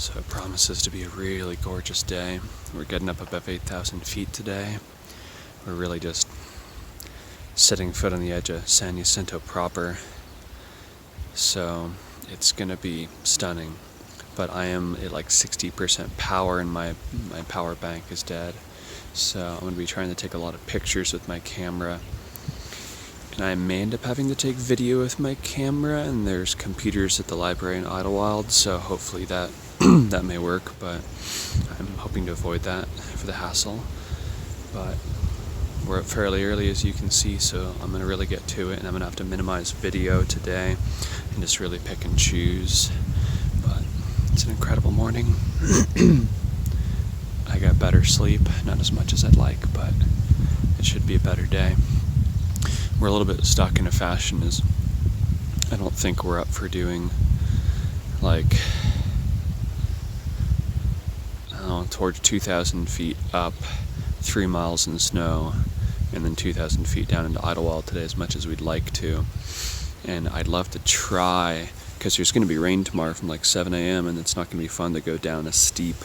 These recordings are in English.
So it promises to be a really gorgeous day. We're getting up above 8,000 feet today. We're really just setting foot on the edge of San Jacinto proper. So it's gonna be stunning. But I am at like 60% power and my power bank is dead. So I'm gonna be trying to take a lot of pictures with my camera. And I may end up having to take video with my camera, and there's computers at the library in Idyllwild, so hopefully that that may work, but I'm hoping to avoid that for the hassle. But we're up fairly early, as you can see, so I'm going to really get to it, and I'm going to have to minimize video today and just really pick and choose. But it's an incredible morning. I got better sleep, not as much as I'd like, but it should be a better day. We're a little bit stuck in a fashion as I don't think we're up for doing like towards 2,000 feet up, 3 miles in snow, and then 2,000 feet down into Idyllwild today as much as we'd like to. And I'd love to try, because there's going to be rain tomorrow from like 7 a.m. and it's not going to be fun to go down a steep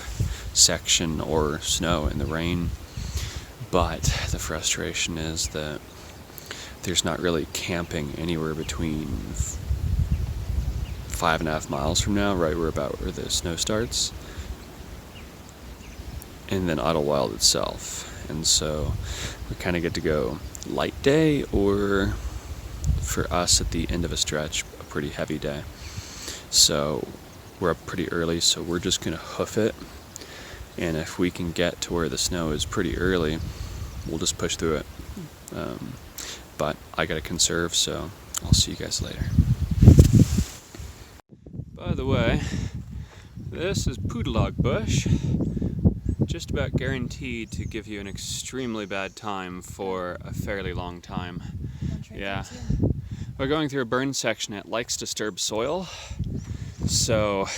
section or snow in the rain. But the frustration is that there's not really camping anywhere between 5.5 miles from now, right where the snow starts, and then Idyllwild itself. And so we kind of get to go light day, or for us at the end of a stretch, a pretty heavy day. So we're up pretty early, so we're just going to hoof it. And if we can get to where the snow is pretty early, we'll just push through it. But I gotta conserve, so I'll see you guys later. By the way, this is poodledog bush. Just about guaranteed to give you an extremely bad time for a fairly long time. Yeah. We're going through a burn section. It likes disturbed soil. So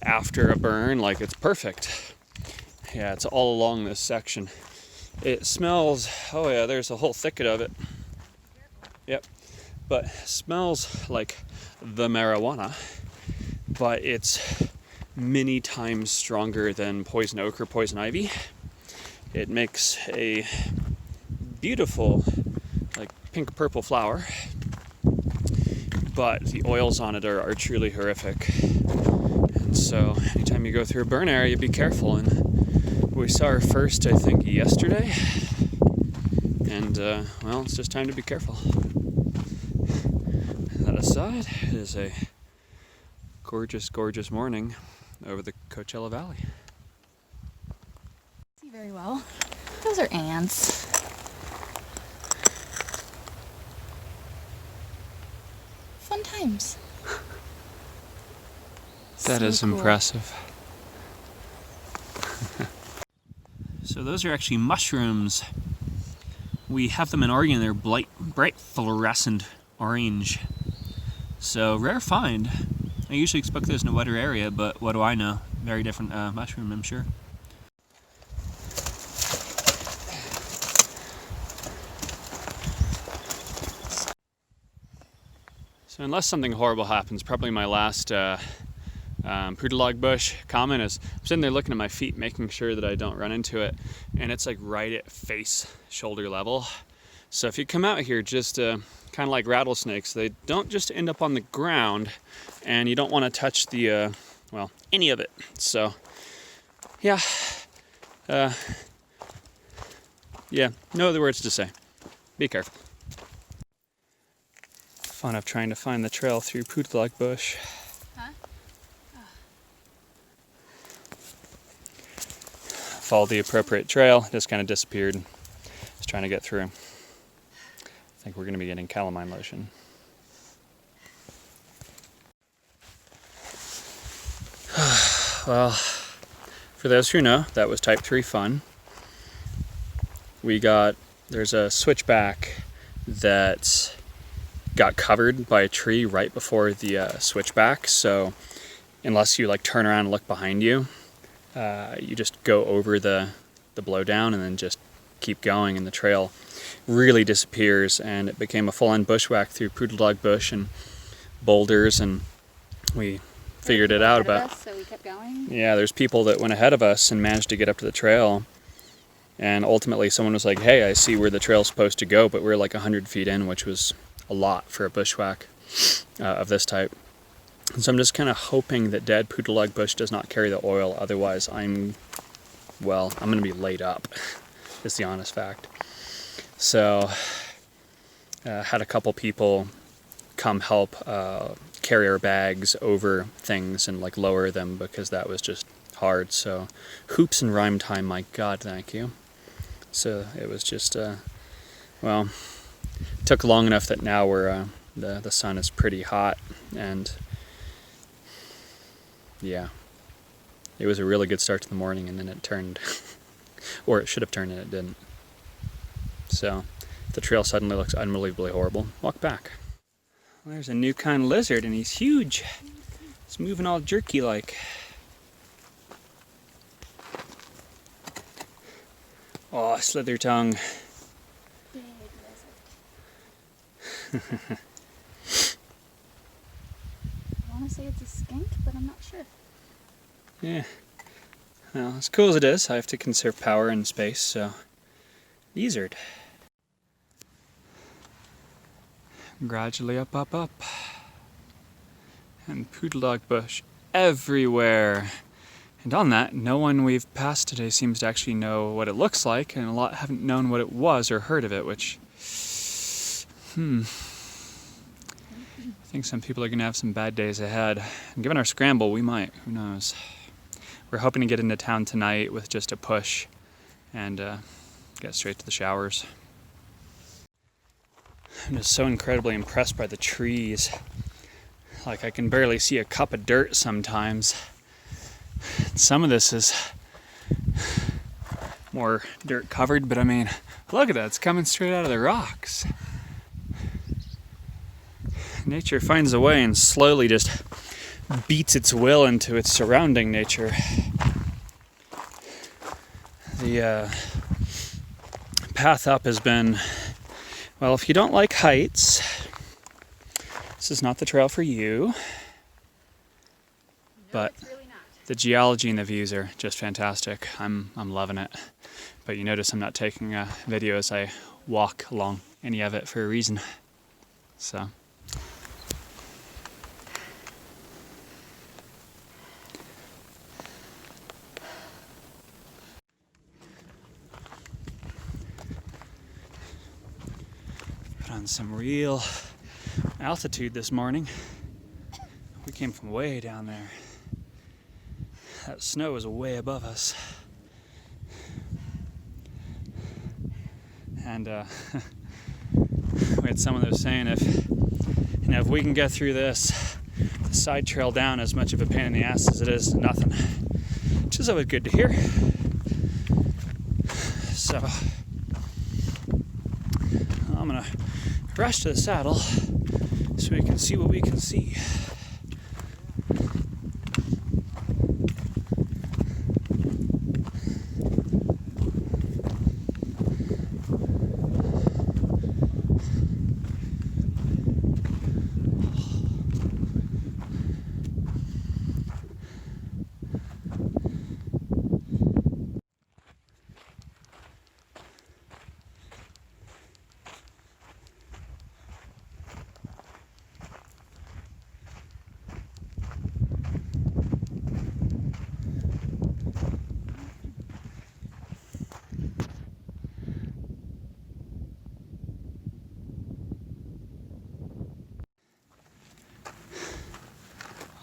after a burn, like, it's perfect. Yeah, it's all along this section. It smells, oh yeah, there's a whole thicket of it. Yep, but smells like the marijuana, but it's many times stronger than poison oak or poison ivy. It makes a beautiful, like, pink-purple flower, but the oils on it are truly horrific. And so anytime you go through a burn area, be careful. And we saw our first, I think, yesterday. And, well, it's just time to be careful. That aside, it is a gorgeous, gorgeous morning over the Coachella Valley. See very well. Those are ants. Fun times. That is cool. Impressive. So those are actually mushrooms. We have them in Oregon. They're bright fluorescent orange. So rare find. I usually expect those in a wetter area, but what do I know? Very different mushroom, I'm sure. So unless something horrible happens, probably my last poodledog bush comment is I'm sitting there looking at my feet, making sure that I don't run into it, and it's like right at face shoulder level. So if you come out here, just kind of like rattlesnakes, they don't just end up on the ground, and you don't want to touch the well, any of it. So yeah, no other words to say. Be careful. Fun of trying to find the trail through poodledog bush. Huh? Followed the appropriate trail, just kind of disappeared. Just trying to get through. I think we're going to be getting calamine lotion. Well, for those who know, that was Type 3 fun. There's a switchback that got covered by a tree right before the switchback, so unless you like turn around and look behind you, you just go over the blowdown and then just keep going, and the trail really disappears, and it became a full-on bushwhack through poodledog bush and boulders, and we figured it out, but so we kept going. yeah, there's people that went ahead of us and managed to get up to the trail, and ultimately someone was like, hey, I see where the trail's supposed to go, but we're like 100 feet in, which was a lot for a bushwhack of this type. And so I'm just kind of hoping that dead poodledog bush does not carry the oil, otherwise I'm going to be laid up, is the honest fact. So had a couple people come help carry our bags over things and like lower them, because that was just hard. So hoops and rhyme time, my God, thank you. So it was just, well, it took long enough that now we're, the sun is pretty hot, and yeah, it was a really good start to the morning, and then it turned, or it should have turned and it didn't. So the trail suddenly looks unbelievably horrible. Walk back. Well, there's a new kind of lizard, and he's huge. He's moving all jerky like. Oh, slither tongue. Big lizard. I want to say it's a skink, but I'm not sure. Yeah. Well, as cool as it is, I have to conserve power and space, so lizard. Gradually up, up, up. And poodledog bush everywhere. And on that, no one we've passed today seems to actually know what it looks like, and a lot haven't known what it was or heard of it, which, I think some people are going to have some bad days ahead. And given our scramble, we might. Who knows? We're hoping to get into town tonight with just a push and get straight to the showers. I'm just so incredibly impressed by the trees. Like, I can barely see a cup of dirt sometimes. Some of this is more dirt covered, but I mean, look at that, it's coming straight out of the rocks. Nature finds a way and slowly just beats its will into its surrounding nature. The path up has been, well, if you don't like heights, this is not the trail for you. But the geology and the views are just fantastic. I'm loving it. But you notice I'm not taking a video as I walk along any of it for a reason. So. Put on some real altitude this morning. We came from way down there. That snow was way above us. And we had someone that was saying if we can get through this, the side trail down is much of a pain in the ass as it is nothing. Which is always good to hear. So I'm gonna rush to the saddle so we can see what we can see.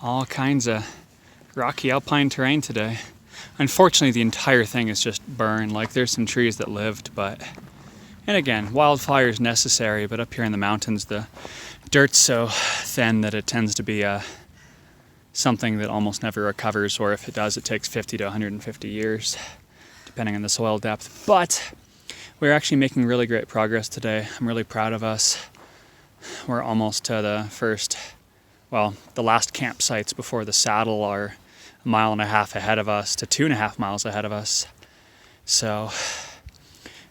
All kinds of rocky alpine terrain today. Unfortunately, the entire thing is just burned. Like, there's some trees that lived, but, and again, wildfire is necessary, but up here in the mountains, the dirt's so thin that it tends to be something that almost never recovers, or if it does, it takes 50 to 150 years, depending on the soil depth. But we're actually making really great progress today. I'm really proud of us. We're almost to the first, well, the last campsites before the saddle are 1.5 miles ahead of us to 2.5 miles ahead of us. So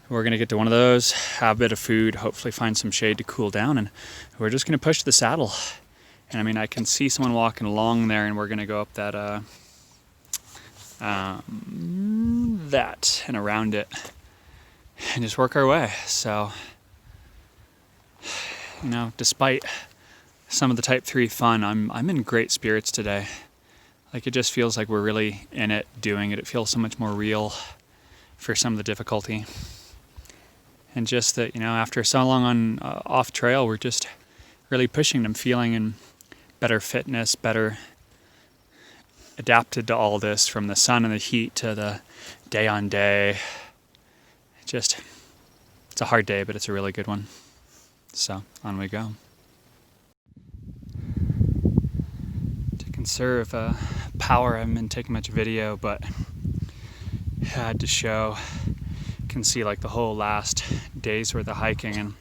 we're going to get to one of those, have a bit of food, hopefully find some shade to cool down, and we're just going to push the saddle And I mean, I can see someone walking along there, and we're gonna go up that that and around it and just work our way. So, you know, despite some of the type 3 fun, I'm in great spirits today. Like, it just feels like we're really in it, doing it. It feels so much more real for some of the difficulty. And just that, you know, after so long on off trail, we're just really pushing them, feeling in better fitness, better adapted to all this, from the sun and the heat to the day on day. It's a hard day, but it's a really good one. So on we go. To conserve power, I haven't been taking much video, but had to show. You can see like the whole last day's worth of hiking, and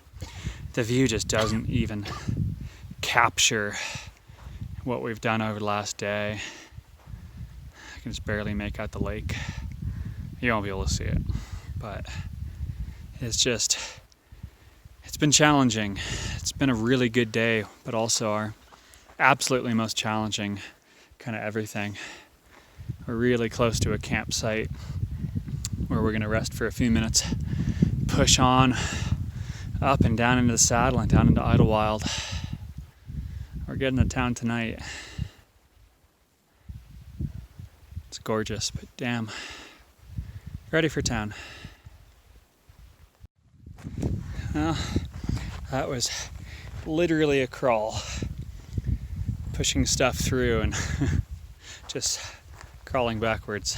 the view just doesn't even capture what we've done over the last day. I can just barely make out the lake. You won't be able to see it, but it's been challenging. It's been a really good day, but also our absolutely most challenging kind of everything. We're really close to a campsite where we're going to rest for a few minutes, push on up and down into the saddle and down into Idyllwild. We're getting to town tonight. It's gorgeous, but damn, ready for town. Well, that was literally a crawl, pushing stuff through and just crawling backwards.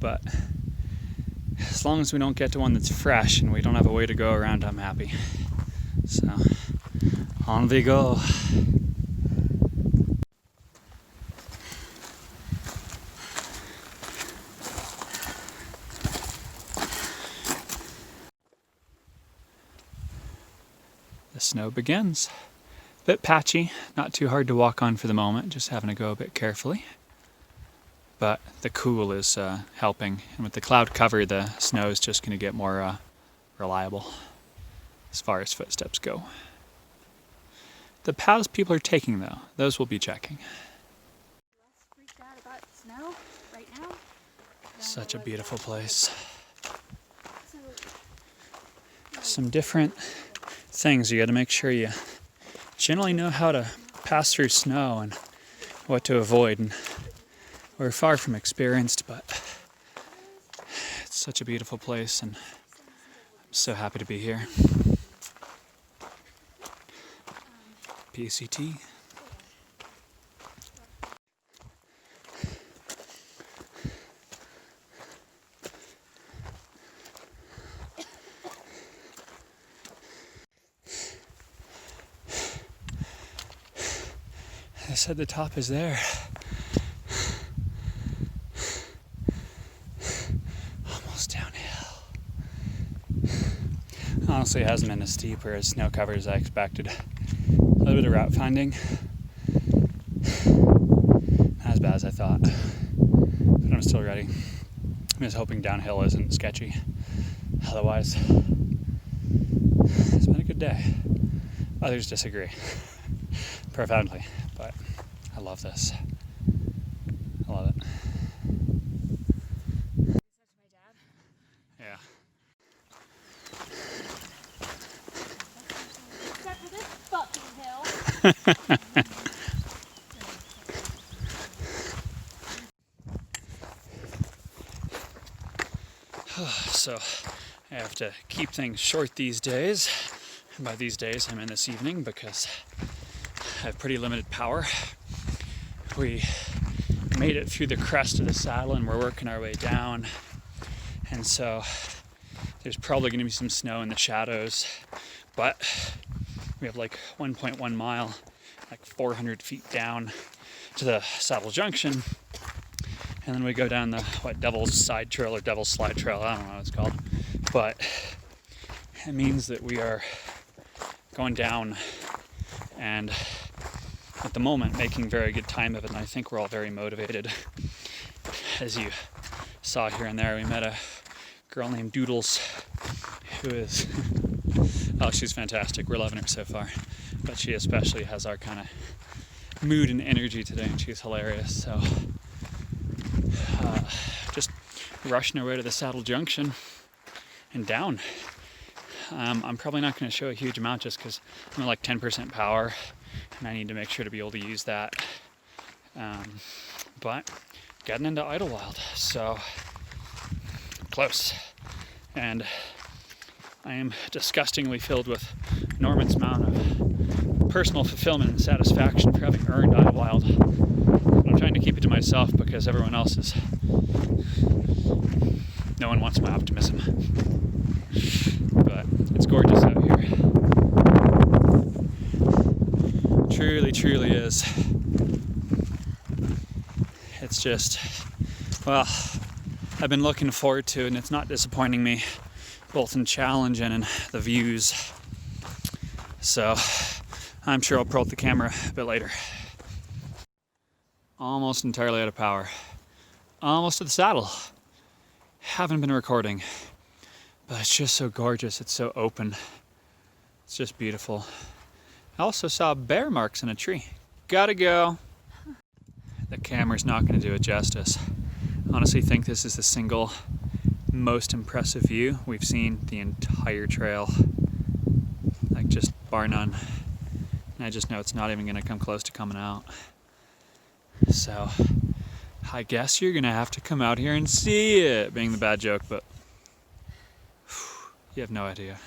But as long as we don't get to one that's fresh and we don't have a way to go around, I'm happy. So, on we go. The snow begins. Bit patchy, not too hard to walk on for the moment, just having to go a bit carefully. But the cool is helping, and with the cloud cover, the snow is just going to get more reliable as far as footsteps go. The paths people are taking, though, those we'll be checking. Less freaked out about snow right now. Such a beautiful place. So, Some different things you got to make sure you generally know how to pass through snow and what to avoid. And we're far from experienced, but it's such a beautiful place, and I'm so happy to be here. PCT. They said the top is there. Almost downhill. Honestly, it hasn't been as steep or as snow covered as I expected. A little bit of route finding. Not as bad as I thought. But I'm still ready. I'm just hoping downhill isn't sketchy. Otherwise, it's been a good day. Others disagree. Profoundly. But I love this. I love it. Yeah. except for this fucking hill. So I have to keep things short these days. And by these days, I mean this evening, because I have pretty limited power. We made it through the crest of the saddle and we're working our way down. And so there's probably going to be some snow in the shadows, but we have like 1.1 mile, like 400 feet down to the saddle junction. And then we go down the, Devil's Side Trail or Devil's Slide Trail, I don't know what it's called. But it means that we are going down and at the moment making very good time of it, and I think we're all very motivated. As you saw here and there, we met a girl named Doodles who is, oh, she's fantastic. We're loving her so far. But she especially has our kind of mood and energy today, and she's hilarious. So just rushing our way to the Saddle Junction and down. I'm probably not going to show a huge amount just because I'm at like 10% power and I need to make sure to be able to use that. But getting into Idyllwild, so close. And I am disgustingly filled with enormous amount of personal fulfillment and satisfaction for having earned Idyllwild. I'm trying to keep it to myself because everyone else is... No one wants my optimism. But it's gorgeous out here. Truly, truly is. It's just, well, I've been looking forward to it, and it's not disappointing me, both in challenge and in the views. So I'm sure I'll pull out the camera a bit later. Almost entirely out of power. Almost to the saddle. Haven't been recording, but it's just so gorgeous. It's so open. It's just beautiful. I also saw bear marks in a tree. Gotta go. The camera's not going to do it justice. I honestly think this is the single most impressive view we've seen the entire trail. Like, just bar none. And I just know it's not even going to come close to coming out. So I guess you're going to have to come out here and see it, being the bad joke, but you have no idea.